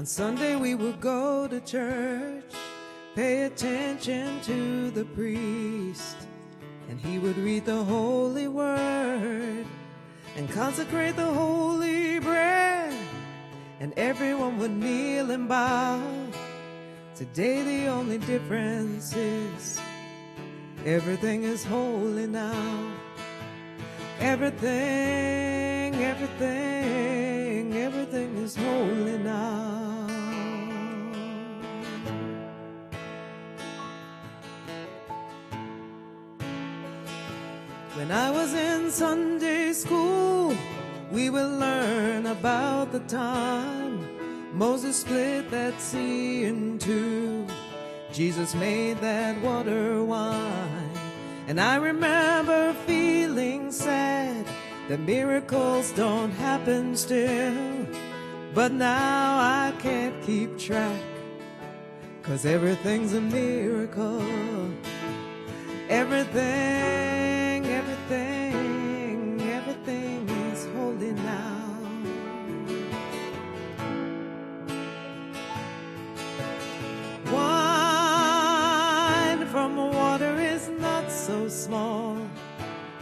On Sunday we would go to church, pay attention to the priest, and he would read the holy word and consecrate the holy bread, and everyone would kneel and bow. Today the only difference is everything is holy now. Everything is holy now. When I was in Sunday school, we would learn about the time Moses split that sea in two. Jesus made that water wine. And I remember feeling sad that miracles don't happen still. But now I can't keep track, 'cause everything's a miracle. Everything is holy now. Wine from water is not so small,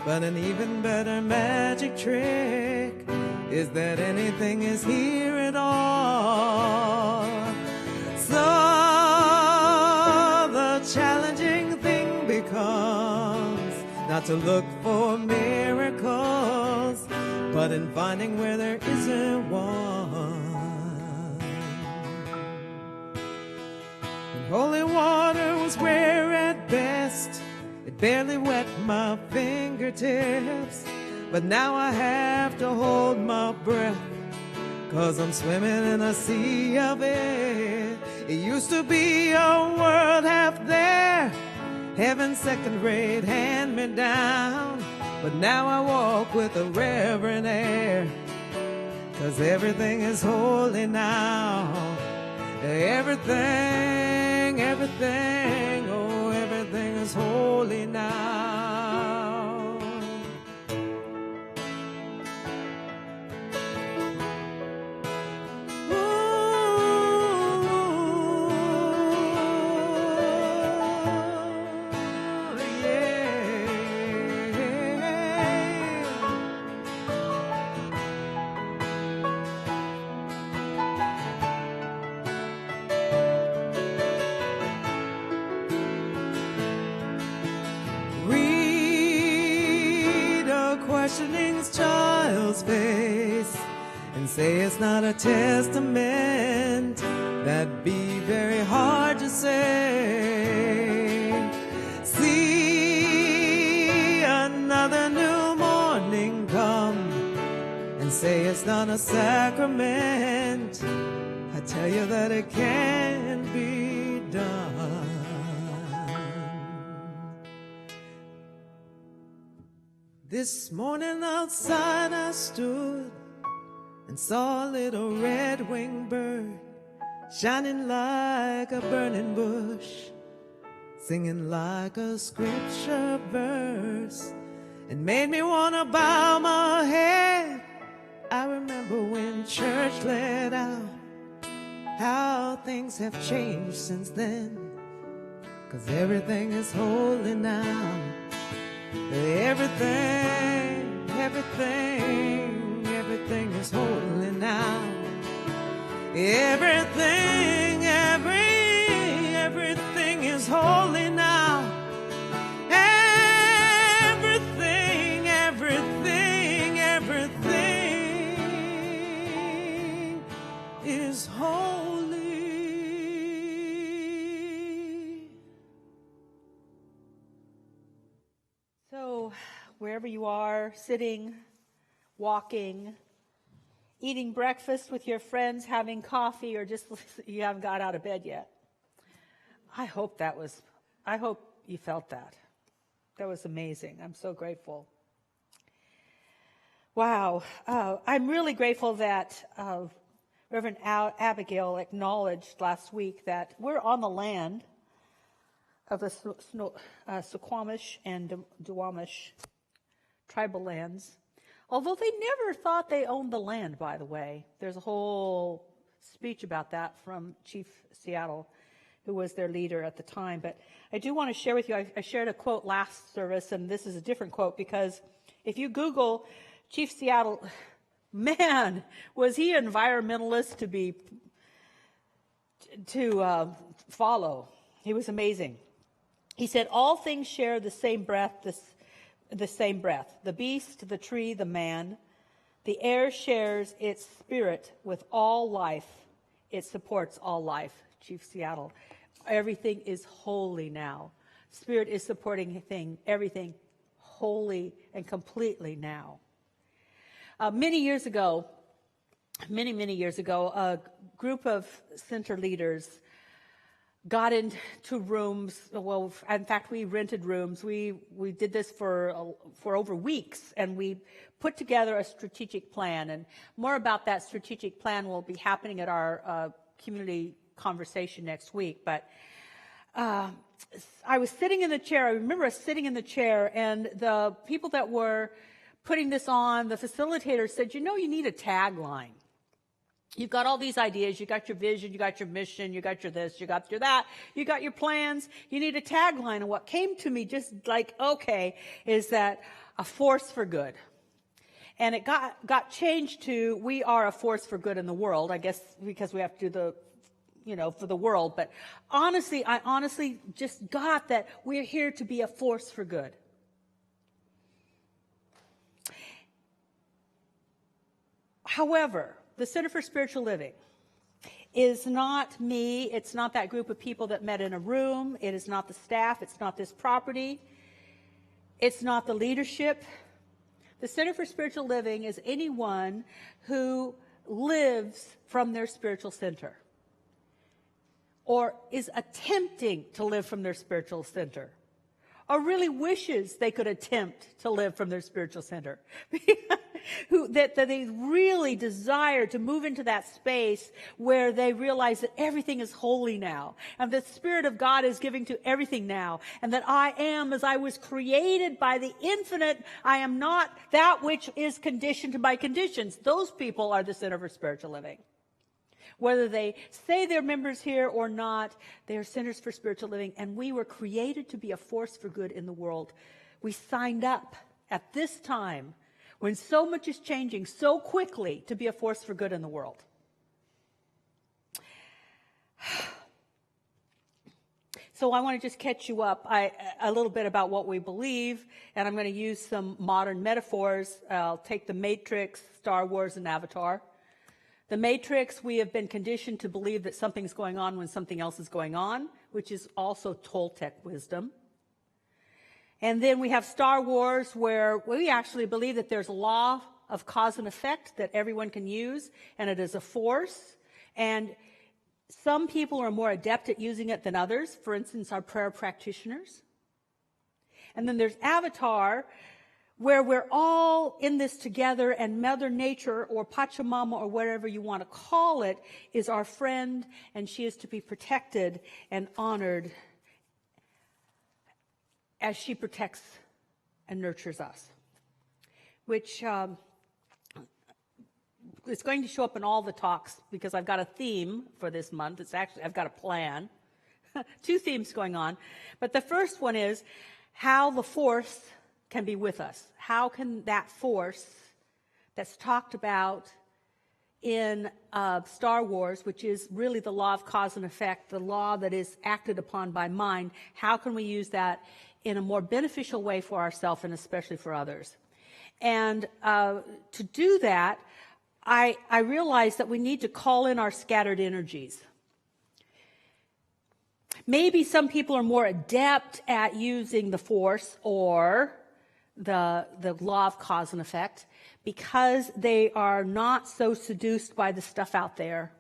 but an even better magic trick is that anything is here at all. So the challenging thing becomes not to look for miracles, but in finding where there isn't one. And holy water was rare at best. It barely wet my fingertips. But now I have to hold my breath, 'cause I'm swimming in a sea of it. It used to be a world half there, heaven's second rate, hand me down. But now I walk with a reverent air, 'cause everything is holy now. Everything, oh, everything is holy now. Questioning child's face and say it's not a testament. That'd be very hard to say. See another new morning come and say it's not a sacrament. I tell you that it can be done. This morning outside I stood and saw a little red-winged bird shining like a burning bush, singing like a scripture verse, and made me want to bow my head. I remember when church let out, how things have changed since then, 'cause everything is holy now. Everything is holy now. Everything is holy now. Everything is holy. So, wherever you are, sitting, walking, eating breakfast with your friends, having coffee, or just you haven't got out of bed yet. I hope you felt that. That was amazing. I'm so grateful. Wow. I'm really grateful that Reverend Abigail acknowledged last week that we're on the land of the Suquamish and Duwamish tribal lands. Although they never thought they owned the land, by the way. There's a whole speech about that from Chief Seattle, who was their leader at the time. But I do want to share with you, I shared a quote last service, and this is a different quote, because if you Google Chief Seattle, man, was he an environmentalist to follow. He was amazing. He said, all things share the same breath, the same breath. The beast, the tree, the man. The air shares its spirit with all life. It supports all life. Chief Seattle. Everything is holy now. Spirit is supporting everything wholly and completely now. Many years ago, a group of center leaders got into rooms. Well, in fact, we rented rooms. We did this for over weeks, and we put together a strategic plan. And more about that strategic plan will be happening at our community conversation next week. But I was sitting in the chair. I remember us sitting in the chair, and the people that were putting this on, the facilitator said, you need a tagline. You've got all these ideas. You got your vision. You got your mission. You got your this. You got your that. You got your plans. You need a tagline. And what came to me just like, okay, is that a force for good. And it got changed to, we are a force for good in the world, I guess, because we have to do for the world. But I honestly just got that we're here to be a force for good. However, the Center for Spiritual Living is not me. It's not that group of people that met in a room. It is not the staff. It's not this property. It's not the leadership. The Center for Spiritual Living is anyone who lives from their spiritual center or is attempting to live from their spiritual center or really wishes they could attempt to live from their spiritual center. that they really desire to move into that space where they realize that everything is holy now, and the Spirit of God is giving to everything now, and that I am, as I was created by the infinite, I am not that which is conditioned by conditions. Those people are the Center for Spiritual Living. Whether they say they're members here or not, they are centers for spiritual living, and we were created to be a force for good in the world. We signed up at this time when so much is changing so quickly to be a force for good in the world. So I want to just catch you up a little bit about what we believe, and I'm going to use some modern metaphors. I'll take the Matrix, Star Wars, and Avatar. The Matrix, we have been conditioned to believe that something's going on when something else is going on, which is also Toltec wisdom. And then we have Star Wars, where we actually believe that there's a law of cause and effect that everyone can use, and it is a force. And some people are more adept at using it than others, for instance, our prayer practitioners. And then there's Avatar, where we're all in this together, and Mother Nature, or Pachamama, or whatever you want to call it, is our friend, and she is to be protected and honored as she protects and nurtures us, which is going to show up in all the talks, because I've got a theme for this month. It's actually, I've got a plan. 2 themes going on. But the first one is how the force can be with us. How can that force that's talked about in Star Wars, which is really the law of cause and effect, the law that is acted upon by mind, how can we use that in a more beneficial way for ourselves and especially for others? And to do that, I realized that we need to call in our scattered energies. Maybe some people are more adept at using the force or the law of cause and effect because they are not so seduced by the stuff out there.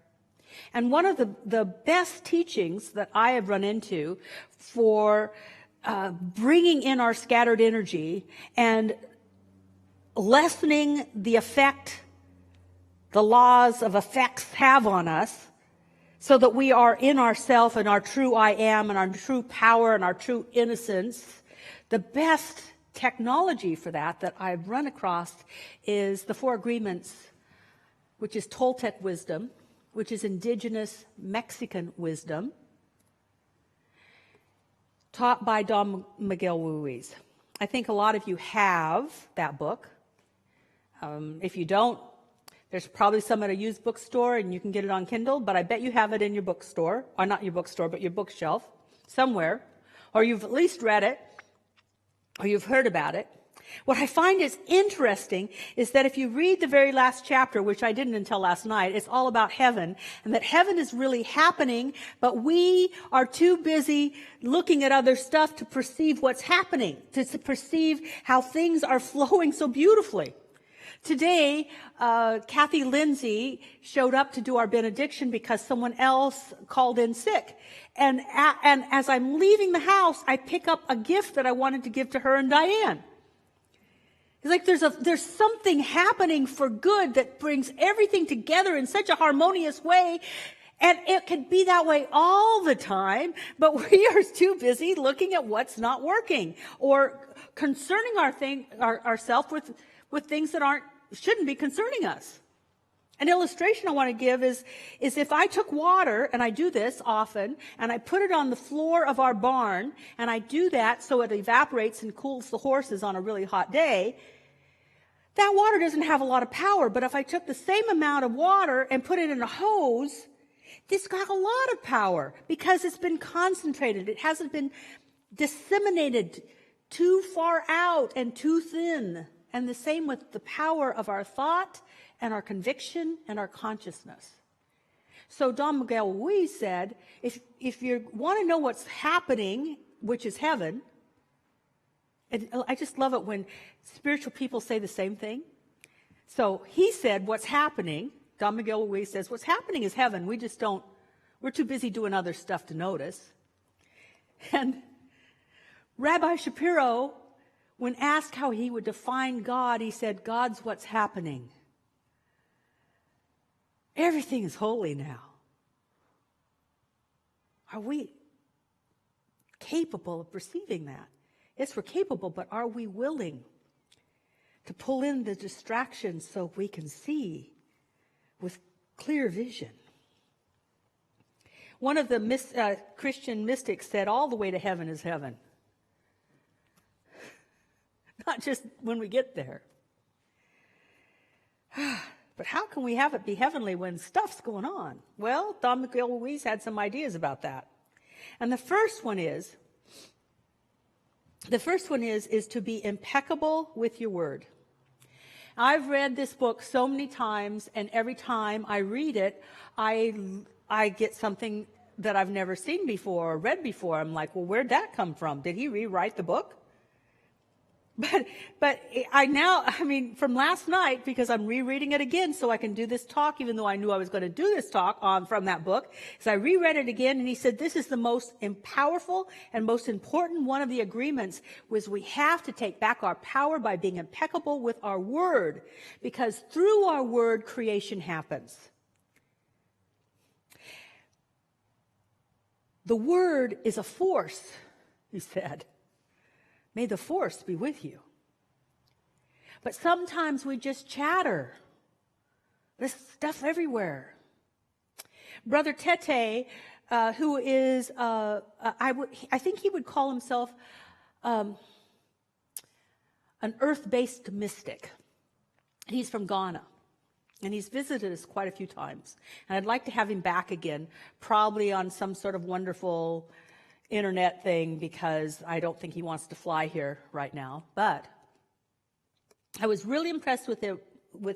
And one of the best teachings that I have run into for bringing in our scattered energy and lessening the effect the laws of effects have on us, so that we are in ourself and our true I am and our true power and our true innocence. The best technology for that I've run across is the 4 Agreements, which is Toltec wisdom. which is indigenous Mexican wisdom, taught by Don Miguel Ruiz. I think a lot of you have that book. If you don't, there's probably some at a used bookstore and you can get it on Kindle, but I bet you have it in your bookstore, or not your bookstore, but your bookshelf somewhere, or you've at least read it, or you've heard about it. What I find is interesting is that if you read the very last chapter, which I didn't until last night, it's all about heaven, and that heaven is really happening, but we are too busy looking at other stuff to perceive what's happening, to perceive how things are flowing so beautifully. Today, Kathy Lindsay showed up to do our benediction because someone else called in sick. And as I'm leaving the house, I pick up a gift that I wanted to give to her and Diane. It's like there's something happening for good that brings everything together in such a harmonious way. And it could be that way all the time, but we are too busy looking at what's not working or concerning ourselves with things that shouldn't be concerning us. An illustration I want to give is if I took water, and I do this often, and I put it on the floor of our barn, and I do that so it evaporates and cools the horses on a really hot day, that water doesn't have a lot of power. But if I took the same amount of water and put it in a hose, this got a lot of power because it's been concentrated. It hasn't been disseminated too far out and too thin. And the same with the power of our thought and our conviction and our consciousness. So Don Miguel Ruiz said, if you want to know what's happening, which is heaven, and I just love it when spiritual people say the same thing. So he said, what's happening, Don Miguel Ruiz says, what's happening is heaven. We're too busy doing other stuff to notice. And Rabbi Shapiro, when asked how he would define God, he said, God's what's happening. Everything is holy now. Are we capable of perceiving that? Yes, we're capable, but are we willing to pull in the distractions so we can see with clear vision? One of the Christian mystics said, all the way to heaven is heaven. Not just when we get there. But how can we have it be heavenly when stuff's going on? Well, Don Miguel Ruiz had some ideas about that. And the first one is to be impeccable with your word. I've read this book so many times, and every time I read it, I get something that I've never seen before or read before. I'm like, well, where'd that come from? Did he rewrite the book? But from last night, because I'm rereading it again so I can do this talk, even though I knew I was going to do this talk from that book, so I reread it again, and he said, this is the most powerful and most important one of the agreements, was we have to take back our power by being impeccable with our word, because through our word, creation happens. The word is a force, he said. May the force be with you. But sometimes we just chatter. There's stuff everywhere. Brother Tete, who is, I think he would call himself an earth-based mystic. He's from Ghana. And he's visited us quite a few times. And I'd like to have him back again, probably on some sort of wonderful internet thing, because I don't think he wants to fly here right now. But I was really impressed with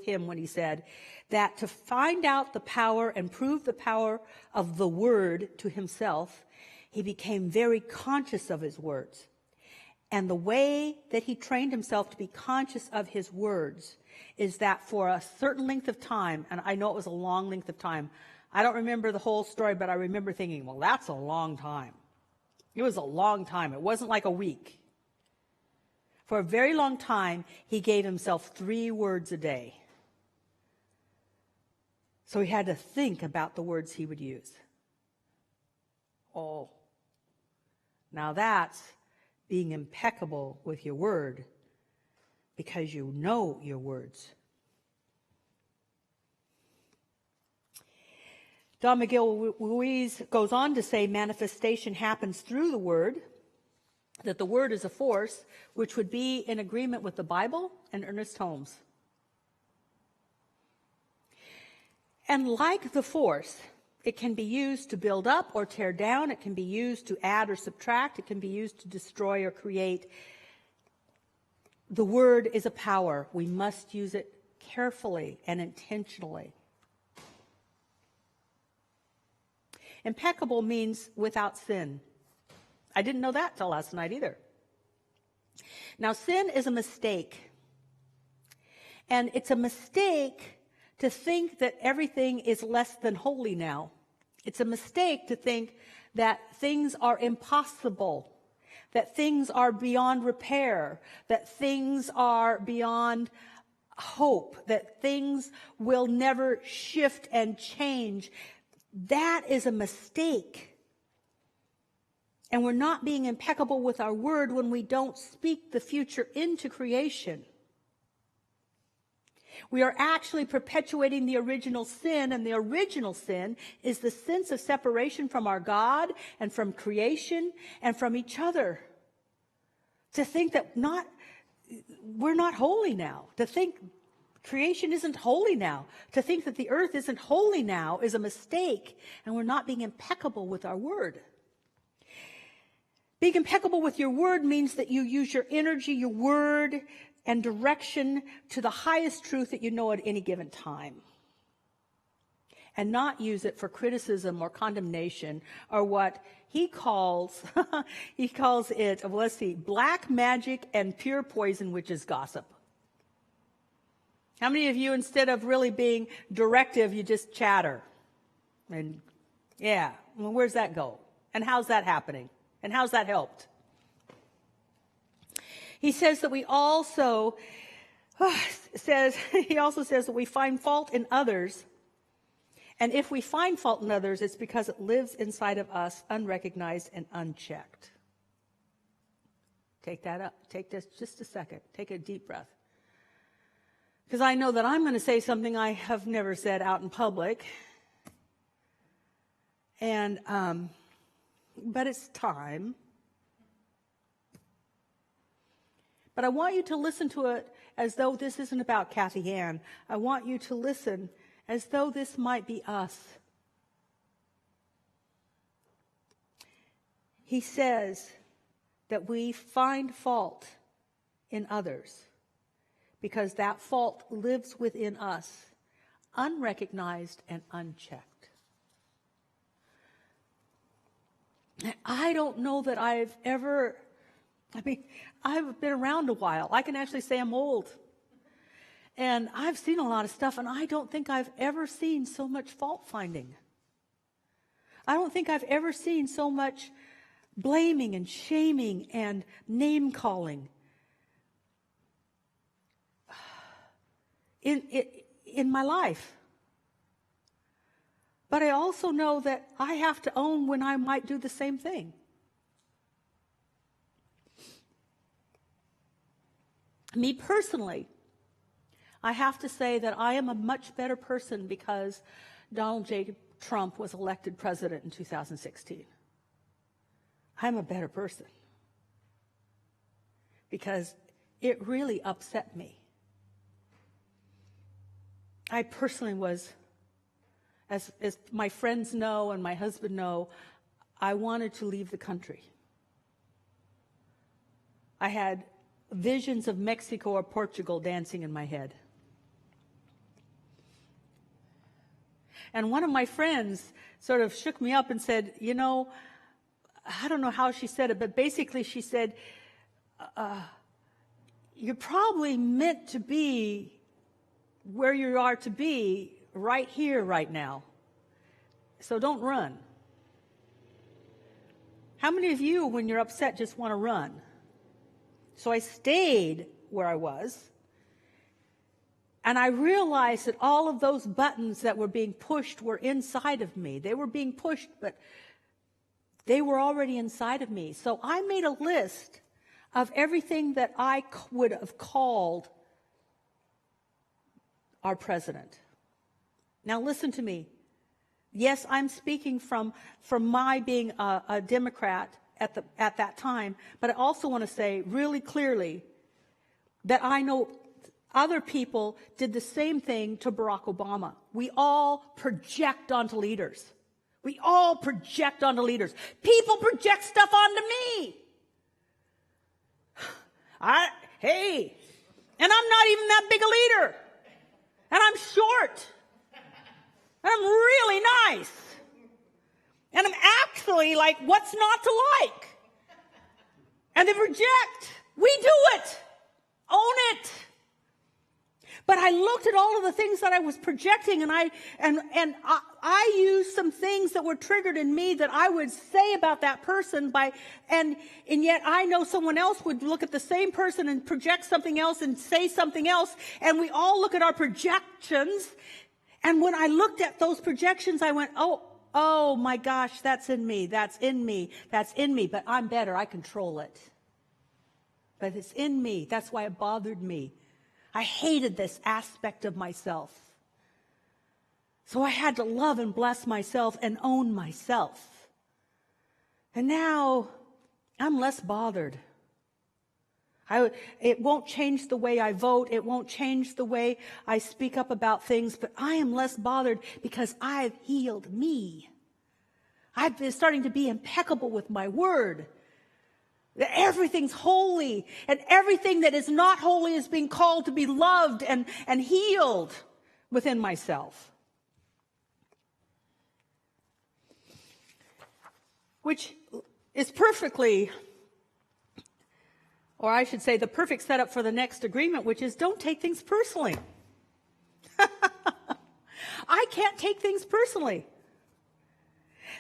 him when he said that to find out the power and prove the power of the word to himself, he became very conscious of his words. And the way that he trained himself to be conscious of his words is that for a certain length of time, and I know it was a long length of time, I don't remember the whole story, but I remember thinking, well, that's a long time. It was a long time. It wasn't like a week. For a very long time, he gave himself 3 words a day. So he had to think about the words he would use. Oh, now that's being impeccable with your word, because you know your words. Don Miguel Ruiz goes on to say manifestation happens through the Word, that the Word is a force which would be in agreement with the Bible and Ernest Holmes. And like the force, it can be used to build up or tear down. It can be used to add or subtract. It can be used to destroy or create. The Word is a power. We must use it carefully and intentionally. Impeccable means without sin. I didn't know that till last night either. Now, sin is a mistake. And it's a mistake to think that everything is less than holy now. It's a mistake to think that things are impossible, that things are beyond repair, that things are beyond hope, that things will never shift and change. That is a mistake. And we're not being impeccable with our word when we don't speak the future into creation. We are actually perpetuating the original sin, and the original sin is the sense of separation from our God and from creation and from each other. To think that we're not holy now. To think creation isn't holy now. To think that the earth isn't holy now is a mistake, and we're not being impeccable with our word. Being impeccable with your word means that you use your energy, your word, and direction to the highest truth that you know at any given time. And not use it for criticism or condemnation or what he calls, black magic and pure poison, which is gossip. How many of you, instead of really being directive, you just chatter? And yeah, well, where's that go? And how's that happening? And how's that helped? He says that he also says that we find fault in others. And if we find fault in others, it's because it lives inside of us, unrecognized and unchecked. Take that up. Take this just a second. Take a deep breath. Because I know that I'm going to say something I have never said out in public. And, but it's time. But I want you to listen to it as though this isn't about Kathianne. I want you to listen as though this might be us. He says that we find fault in others because that fault lives within us, unrecognized and unchecked. I don't know that I've been around a while. I can actually say I'm old. And I've seen a lot of stuff, and I don't think I've ever seen so much fault finding. I don't think I've ever seen so much blaming and shaming and name calling in my life. But I also know that I have to own when I might do the same thing. Me personally, I have to say that I am a much better person because Donald J. Trump was elected president in 2016. I'm a better person because it really upset me. I personally was, as my friends know and my husband know, I wanted to leave the country. I had visions of Mexico or Portugal dancing in my head. And one of my friends sort of shook me up and said, you know, I don't know how she said it, but basically she said, you're probably meant to be where you are to be right here, right now. So don't run. How many of you, when you're upset, just want to run? So I stayed where I was, and I realized that all of those buttons that were being pushed were inside of me. They were being pushed, but they were already inside of me. So I made a list of everything that I would have called our president. Now listen to me. yes, I'm speaking from my being a Democrat at that time, but I also want to say really clearly that I know other people did the same thing to Barack Obama. We all project onto leaders. We all project onto leaders. People project stuff onto me. Hey, and I'm not even that big a leader. And I'm short. And I'm really nice. And I'm actually like, what's not to like? And they reject. We do it. Own it. But I looked at all of the things that I was projecting, and I used some things that were triggered in me that I would say about that person and yet I know someone else would look at the same person and project something else and say something else, and we all look at our projections. And when I looked at those projections, I went, oh my gosh, that's in me, that's in me, that's in me, but I'm better, I control it. But it's in me, that's why it bothered me. I hated this aspect of myself. So I had to love and bless myself and own myself. And now I'm less bothered. It won't change the way I vote. It won't change the way I speak up about things, but I am less bothered because I've healed me. I've been starting to be impeccable with my word. That everything's holy, and everything that is not holy is being called to be loved and healed within myself. Which is perfectly, or I should say the perfect setup for the next agreement, which is don't take things personally. I can't take things personally.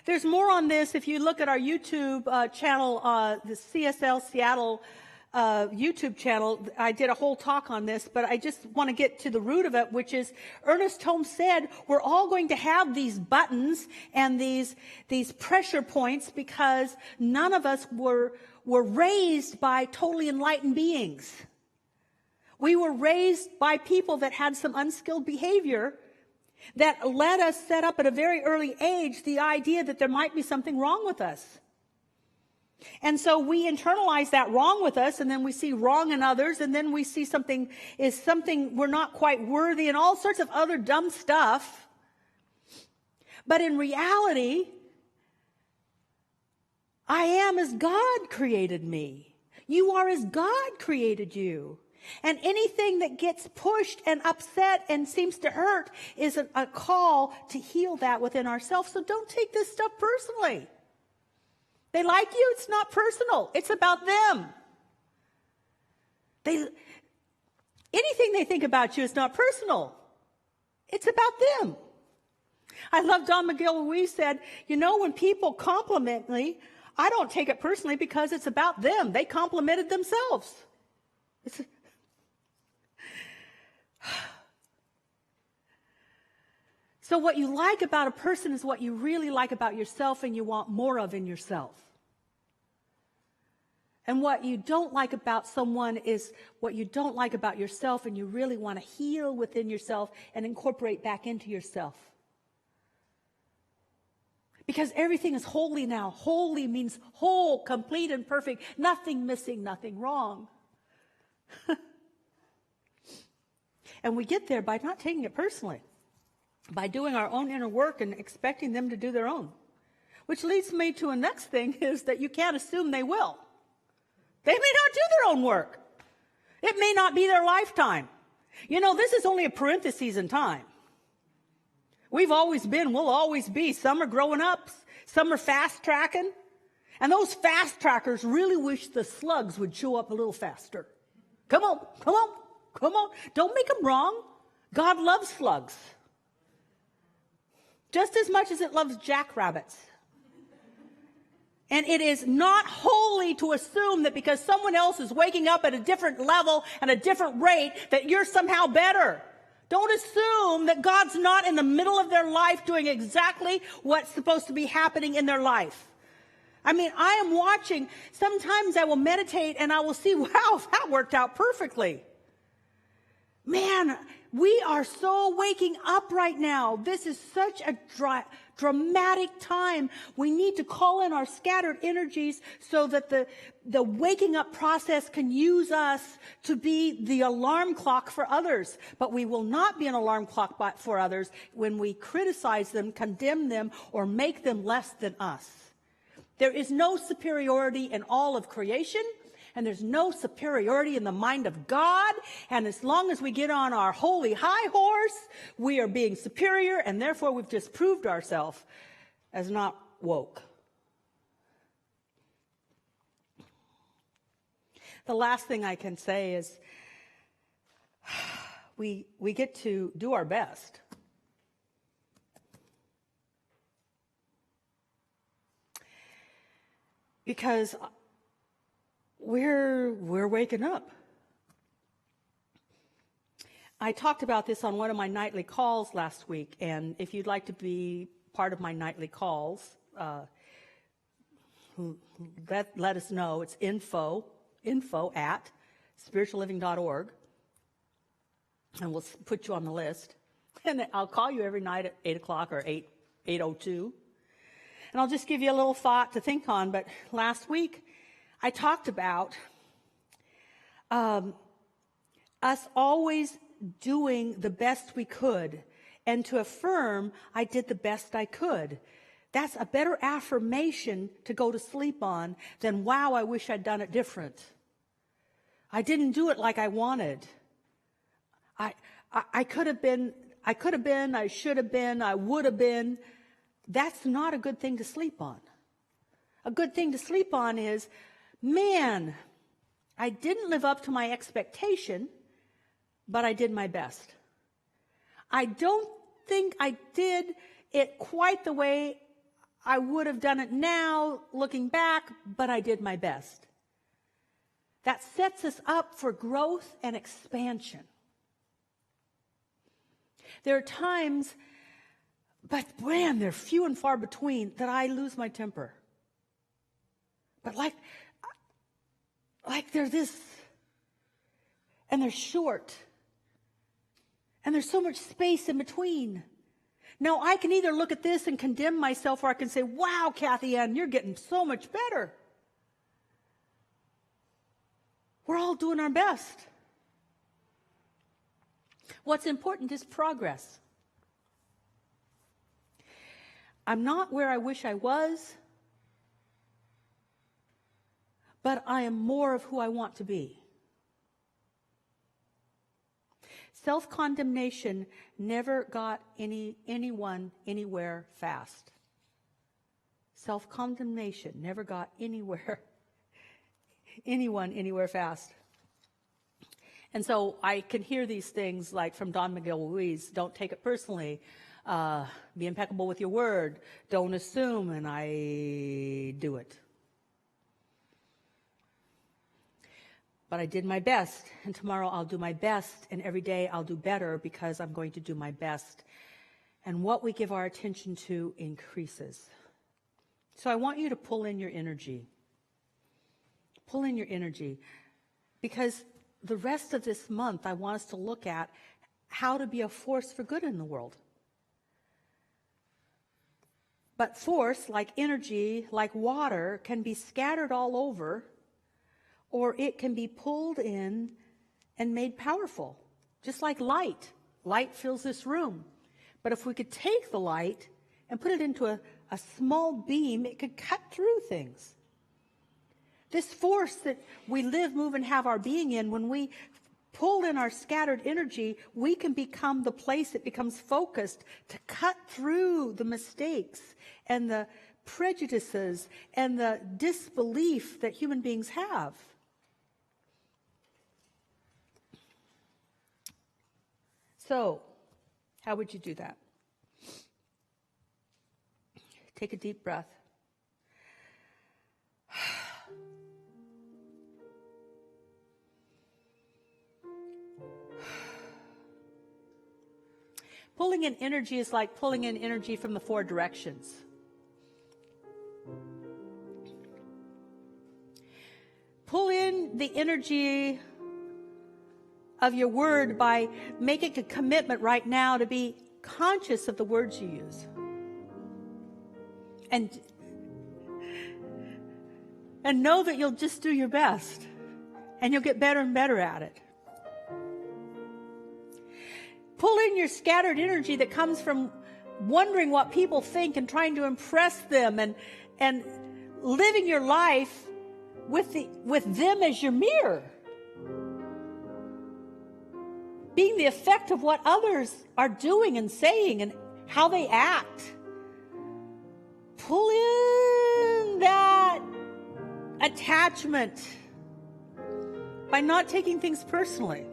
There's more on this if you look at our YouTube channel, the CSL Seattle YouTube channel. I did a whole talk on this, but I just want to get to the root of it, which is Ernest Holmes said we're all going to have these buttons and these pressure points because none of us were raised by totally enlightened beings. We were raised by people that had some unskilled behavior that let us set up at a very early age the idea that there might be something wrong with us. And so we internalize that wrong with us, and then we see wrong in others, and then we see something we're not quite worthy, and all sorts of other dumb stuff. But in reality, I am as God created me. You are as God created you. And anything that gets pushed and upset and seems to hurt is a call to heal that within ourselves. So don't take this stuff personally. They like you, it's not personal. It's about them. Anything they think about you is not personal. It's about them. I love Don McGill-Louise said, when people compliment me, I don't take it personally because it's about them. They complimented themselves. So what you like about a person is what you really like about yourself, and you want more of in yourself. And what you don't like about someone is what you don't like about yourself, and you really want to heal within yourself and incorporate back into yourself. Because everything is holy now. Holy means whole, complete, and perfect. Nothing missing, nothing wrong. And we get there by not taking it personally, by doing our own inner work and expecting them to do their own. Which leads me to a next thing, is that you can't assume they will. They may not do their own work. It may not be their lifetime. This is only a parenthesis in time. We've always been, we'll always be. Some are growing up, some are fast tracking. And those fast trackers really wish the slugs would show up a little faster. Come on, come on, come on. Don't make them wrong. God loves slugs just as much as it loves jackrabbits. And it is not holy to assume that because someone else is waking up at a different level and a different rate that you're somehow better. Don't assume that God's not in the middle of their life doing exactly what's supposed to be happening in their life. I am watching. Sometimes I will meditate and I will see, wow, that worked out perfectly. Man, we are so waking up right now. This is such a dramatic time. We need to call in our scattered energies so that the waking up process can use us to be the alarm clock for others. But we will not be an alarm clock for others when we criticize them, condemn them, or make them less than us. There is no superiority in all of creation, and there's no superiority in the mind of God. And as long as we get on our holy high horse, we are being superior, and therefore we've just proved ourselves as not woke. The last thing I can say is we get to do our best. Because we're waking up. I talked about this on one of my nightly calls last week, and if you'd like to be part of my nightly calls, let us know. It's info at spiritualliving.org, and we'll put you on the list. And I'll call you every night at 8 o'clock or 8:02. And I'll just give you a little thought to think on. But last week, I talked about us always doing the best we could, and to affirm I did the best I could. That's a better affirmation to go to sleep on than, wow, I wish I'd done it different. I didn't do it like I wanted. I could have been, I should have been, I would have been. That's not a good thing to sleep on. A good thing to sleep on is, man, I didn't live up to my expectation, but I did my best. I don't think I did it quite the way I would have done it now, looking back, but I did my best. That sets us up for growth and expansion. There are times, but man, they're few and far between, that I lose my temper. But like they're this, and they're short, and there's so much space in between. Now, I can either look at this and condemn myself, or I can say, wow, Kathianne, you're getting so much better. We're all doing our best. What's important is progress. I'm not where I wish I was, but I am more of who I want to be. Self-condemnation never got anyone anywhere fast. Self-condemnation never got anyone anywhere fast. And so I can hear these things like from Don Miguel Ruiz, don't take it personally. Be impeccable with your word. Don't assume, and I do it. But I did my best, and tomorrow I'll do my best, and every day I'll do better because I'm going to do my best. And what we give our attention to increases. So I want you to pull in your energy. Pull in your energy. Because the rest of this month, I want us to look at how to be a force for good in the world. But force, like energy, like water, can be scattered all over, or it can be pulled in and made powerful, just like light. Light fills this room. But if we could take the light and put it into a small beam, it could cut through things. This force that we live, move, and have our being in, when we pull in our scattered energy, we can become the place that becomes focused to cut through the mistakes and the prejudices and the disbelief that human beings have. So, how would you do that? Take a deep breath. Pulling in energy is like pulling in energy from the four directions. Pull in the energy of your word by making a commitment right now to be conscious of the words you use. And know that you'll just do your best, and you'll get better and better at it. Pull in your scattered energy that comes from wondering what people think and trying to impress them, and living your life with them as your mirror. Being the effect of what others are doing and saying and how they act. Pull in that attachment by not taking things personally.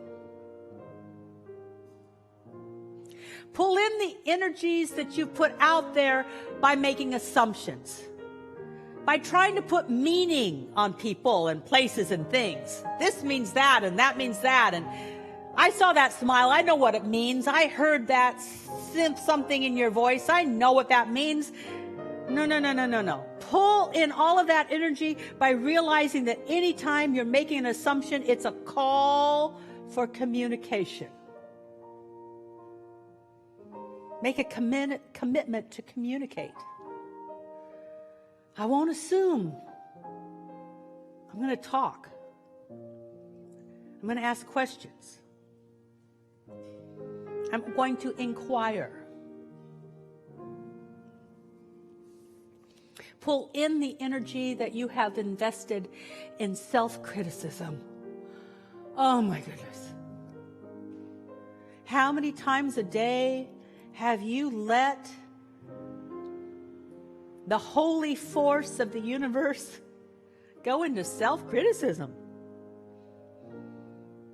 Pull in the energies that you put out there by making assumptions, by trying to put meaning on people and places and things. This means that, and that means that, and I saw that smile. I know what it means. I heard that something in your voice. I know what that means. No. Pull in all of that energy by realizing that anytime you're making an assumption, it's a call for communication. Make a commitment to communicate. I won't assume. I'm going to talk. I'm going to ask questions. I'm going to inquire. Pull in the energy that you have invested in self-criticism. Oh my goodness. How many times a day have you let the holy force of the universe go into self-criticism?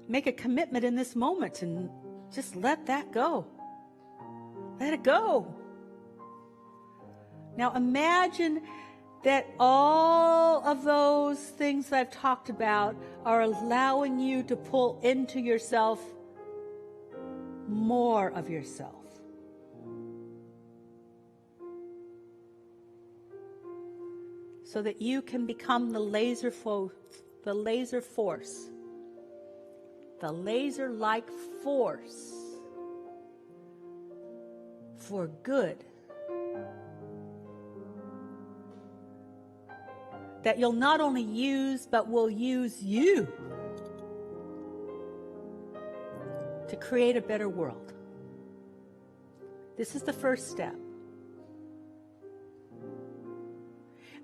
Make a commitment in this moment and just let that go. Let it go. Now imagine that all of those things that I've talked about are allowing you to pull into yourself more of yourself. So that you can become the laser-like force for good. That you'll not only use, but will use you to create a better world. This is the first step.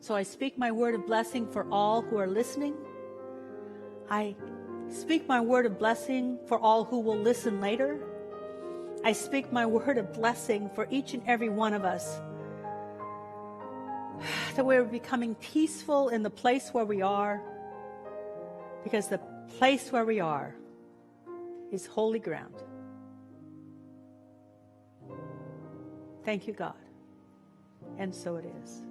So I speak my word of blessing for all who are listening. I speak my word of blessing for all who will listen later. I speak my word of blessing for each and every one of us. That we're becoming peaceful in the place where we are, because the place where we are is holy ground. Thank you, God. And so it is.